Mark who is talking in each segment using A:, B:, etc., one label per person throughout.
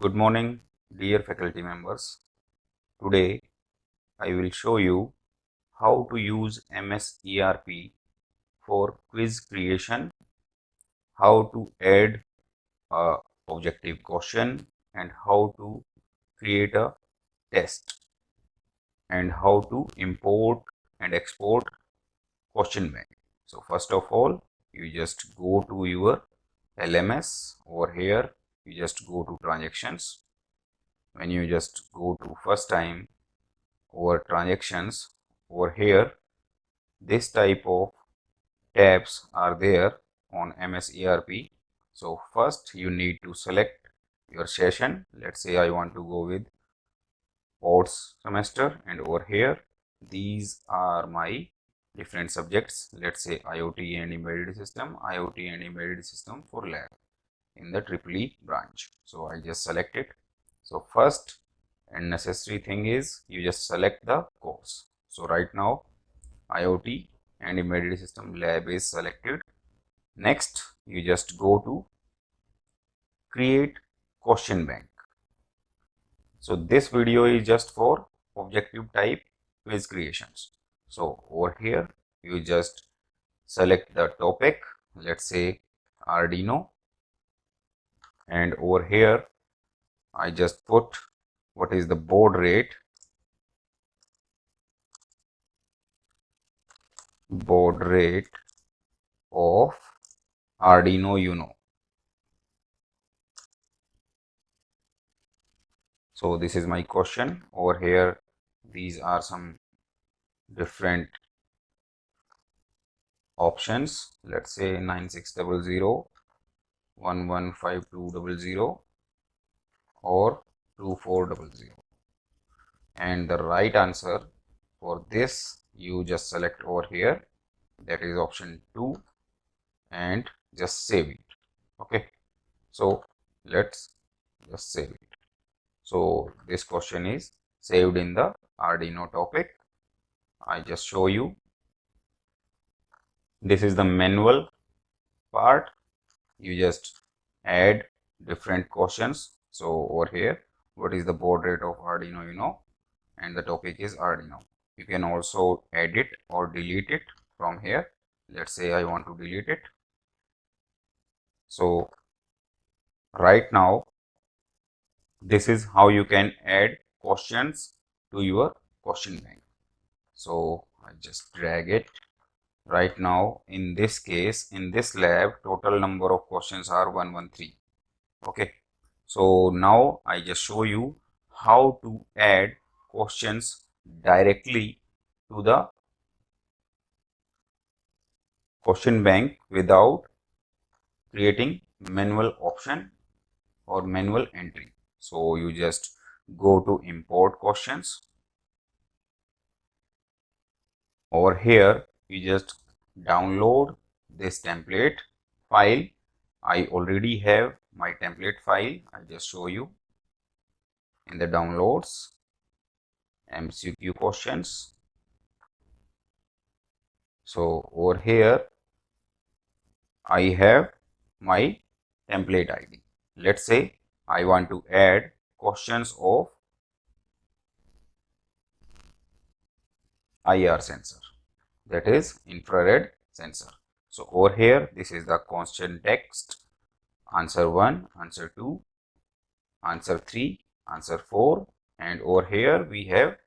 A: Good morning, dear faculty members. Today, I will show you how to use MS ERP for quiz creation, how to add a objective question, and how to create a test, and how to import and export question bank. So first of all, you just go to your LMS. Over here, you just go to transactions. When you just go to first time over transactions, over here this type of tabs are there on MS ERP. So first you need to select your session. Let's say I want to go with sports semester, and over here these are my different subjects. Let's say IoT and embedded system for lab in the EEE branch. So I just select it. So first and necessary thing is you just select the course. So right now IoT and embedded system lab is selected. Next you just go to create question bank. So this video is just for objective type quiz creations. So over here you just select the topic, let's say Arduino, and over here I just put what is the baud rate of Arduino Uno. So this is my question. Over here these are some different options. Let's say 9600, 115200 or 2400, and the right answer for this you just select over here, that is option 2, and just save it. Okay, so let's just save it. So this question is saved in the Arduino topic. I just show you. This is the manual part. You just add different questions. So over here, what is the baud rate of Arduino Uno, and the topic is Arduino. You can also edit or delete it from here. Let's say I want to delete it. So right now this is how you can add questions to your question bank. So I just drag it. Right now in this case, in this lab, total number of questions are 113. Okay, so now I just show you how to add questions directly to the question bank without creating manual option or manual entry. So you just go to import questions. Over here you just download this template file. I already have my template file. I just show you in the downloads, MCQ questions. So over here I have my template ID. Let's say I want to add questions of IR sensor, that is infrared sensor. So over here this is the constant text: answer 1, answer 2, answer 3, answer 4, and over here we have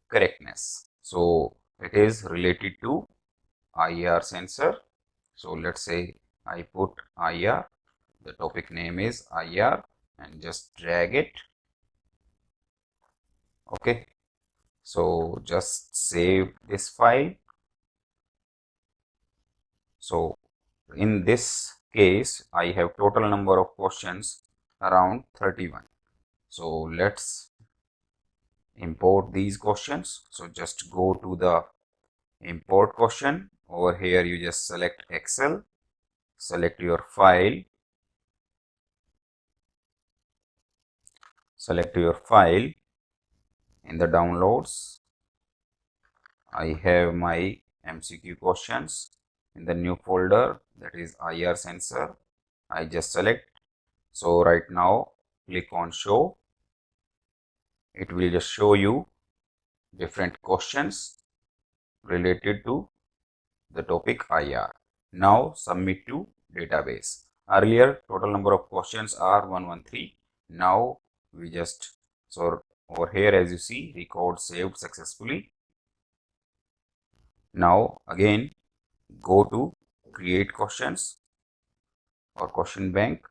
A: correctness. So it is related to IR sensor. So let's say I put IR, the topic name is IR, and just drag it. Okay, so just save this file. So in this case I have total number of questions around 31. So let's import these questions. So just go to the import question. Over here you just select Excel, select your file, in the downloads I have my MCQ questions in the new folder, that is IR sensor. I just select. So right now click on show. It will just show you different questions related to the topic IR. Now submit to database. Earlier total number of questions are 113. Now we just, so over here as you see, record saved successfully. Now again go to create questions or question bank.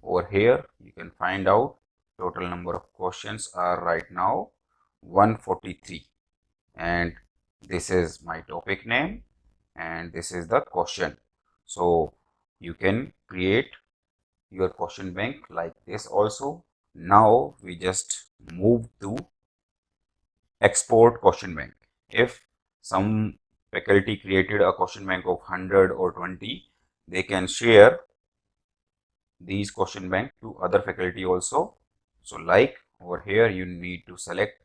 A: Over here you can find out total number of questions are right now 143, and this is my topic name and this is the question. So you can create your question bank like this also. Now we just move to export question bank. If some faculty created a question bank of 100 or 20, they can share these question bank to other faculty also. So like over here you need to select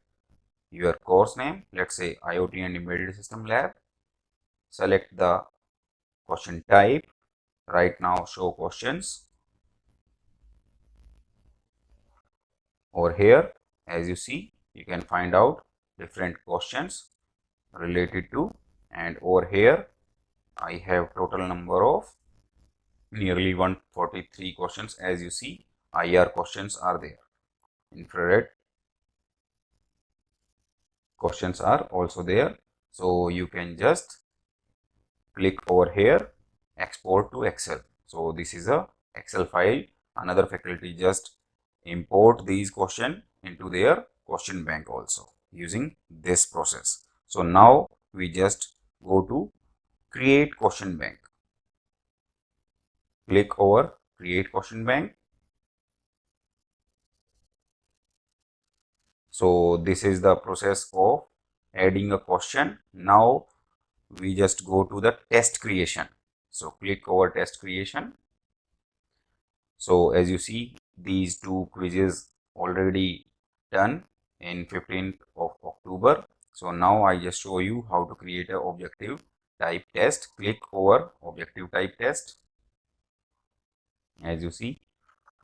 A: your course name, let's say IoT and Embedded System Lab. Select the question type. Right now show questions. Over here as you see, you can find out different questions related to, and over here I have total number of nearly 143 questions. As you see, IR questions are there. Infrared questions are also there. So you can just click over here, export to Excel. So this is a Excel file. Another faculty just import these question into their question bank also using this process. So now we just go to create question bank. Click over create question bank. So this is the process of adding a question. Now we just go to the test creation. So click over test creation. So as you see, these two quizzes already done in 15th of October. So now I just show you how to create a objective type test. Click over objective type test. As you see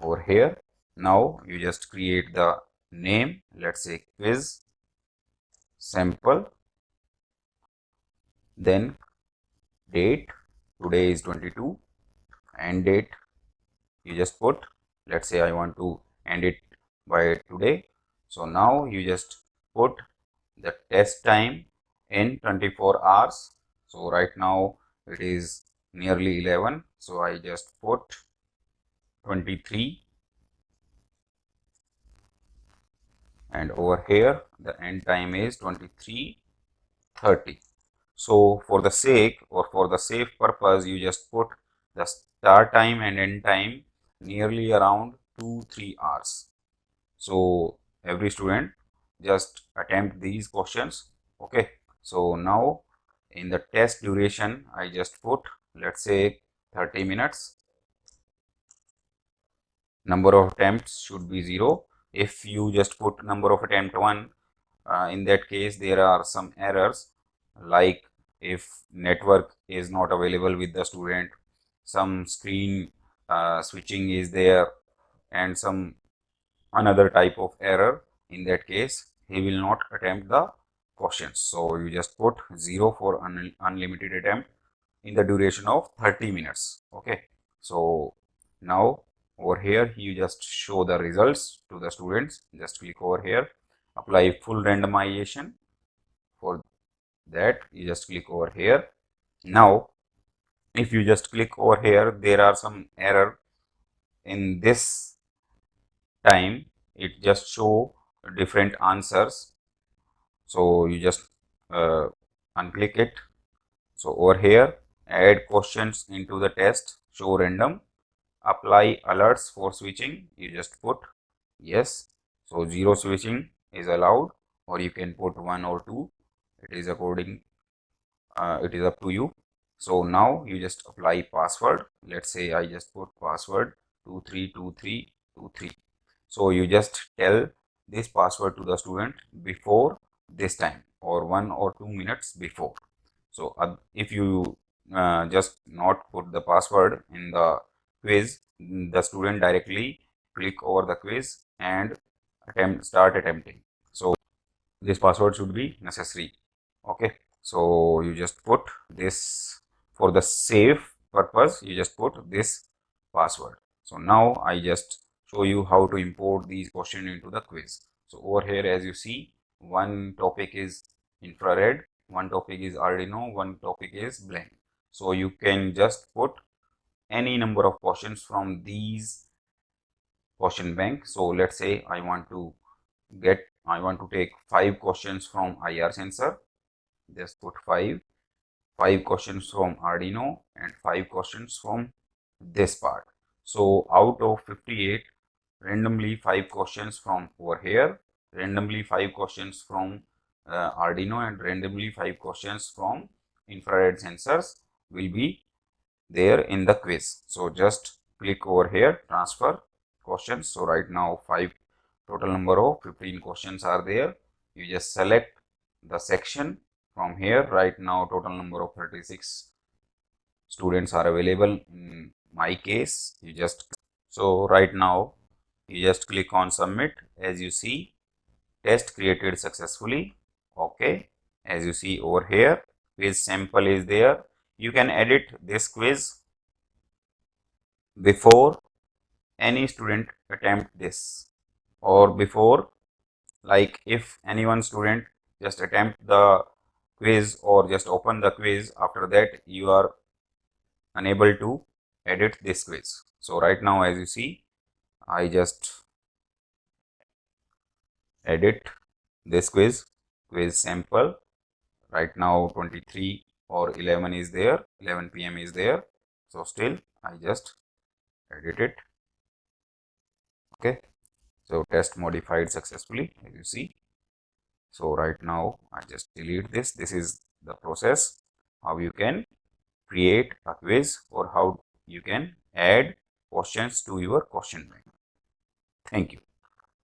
A: over here, now you just create the name, let's say quiz sample, then date, today is 22, and date you just put, let's say I want to end it by today. So now you just put the test time in 24 hours. So right now it is nearly 11, so I just put 23, and over here the end time is 23:30. So for the sake or for the safe purpose, you just put the start time and end time nearly around 2-3 hours. So every student just attempt these questions. Okay, so now in the test duration I just put, let's say 30 minutes. Number of attempts should be 0. If you just put number of attempt 1, in that case there are some errors, like if network is not available with the student, some screen switching is there, and some another type of error. In that case he will not attempt the questions. So you just put 0 for unlimited attempt in the duration of 30 minutes. Okay, so now over here you just show the results to the students. Just click over here, apply full randomization. For that you just click over here. Now if you just click over here, there are some error in this time. It just show different answers. So you just unclick it. So over here, add questions into the test, show random, apply alerts for switching. You just put yes. So 0 switching is allowed, or you can put 1 or 2. It is according, it is up to you. So now you just apply password. Let's say I just put password 232323. So you just tell this password to the student before this time, or 1 or 2 minutes before. So if you just not put the password in the quiz, the student directly click over the quiz and start attempting. So this password should be necessary. Okay, so you just put this for the safe purpose, you just put this password. So now I just show you how to import these questions into the quiz. So over here, as you see, one topic is infrared, one topic is Arduino, one topic is blank. So you can just put any number of questions from these question bank. So let's say I want to take 5 questions from IR sensor. Just put 5 questions from Arduino and 5 questions from this part. So out of 58, randomly 5 questions from over here, randomly 5 questions from Arduino, and randomly 5 questions from infrared sensors will be there in the quiz. So just click over here, transfer questions. So right now total number of 15 questions are there. You just select the section from here. Right now total number of 36 students are available in my case. So right now you just click on submit. As you see, test created successfully. Okay, as you see over here, quiz sample is there. You can edit this quiz before any student attempt this, or before, like if any one student just attempt the quiz or just open the quiz, after that you are unable to edit this quiz. So right now, as you see, I just edit this quiz sample. Right now 23 or 11 is there, 11 p.m. is there. So still I just edit it. Okay, so test modified successfully, as you see. So right now I just delete this. This is the process how you can create a quiz or how you can add questions to your question bank. Thank you.